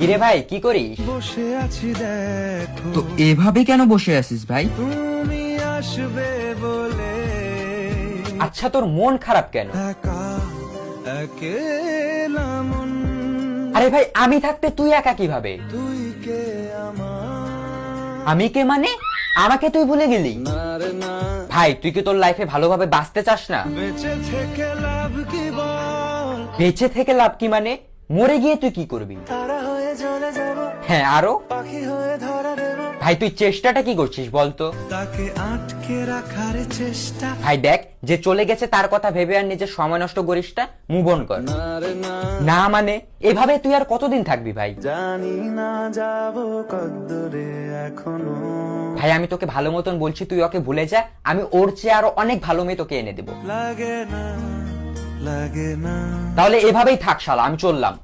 কিরে ভাই কি করিস? বসে আছি দেখো তো এভাবে কেন বসে আছিস ভাই? তুমি আসবে বলে আচ্ছা তোর মন খারাপ কেন? একা একেলা মন আরে ভাই আমি থাকতে তুই একা কিভাবে? তুই কে আমার আমি কে মানে? আমাকে তুই ভুলে গেলি? না রে না ভাই তুই কি তোর লাইফে ভালোভাবে বাঁচতে চাস না? বেঁচে থেকে লাভ কি বল বেঁচে থেকে লাভ কি মানে? মরে গিয়ে তুই কি করবি? তারা হয়ে চলে যাব হ্যাঁ আরো? পাখি হয়ে ধরা দেব ভাই তুই চেষ্টাটা কি করছিস বলতো? তাকে আটকে রাখার চেষ্টা ভাই দেখ যে চলে গেছে তার কথা ভেবে আর নিজের সময় নষ্ট করিস না, মুভ অন কর। না রে না না মানে এভাবে তুই আর কতদিন থাকবি ভাই? জানি না যাব কদ্দূরে এখনো ভাই আমি তোকে ভালো মতন বলছি তুই ওকে ভুলে যা, আমি ওর চেয়ে আরো অনেক ভালো মেয়ে তোকে এনে দেবো। লাগে না তাহলে এভাবেই থাক শালা, আমি চললাম।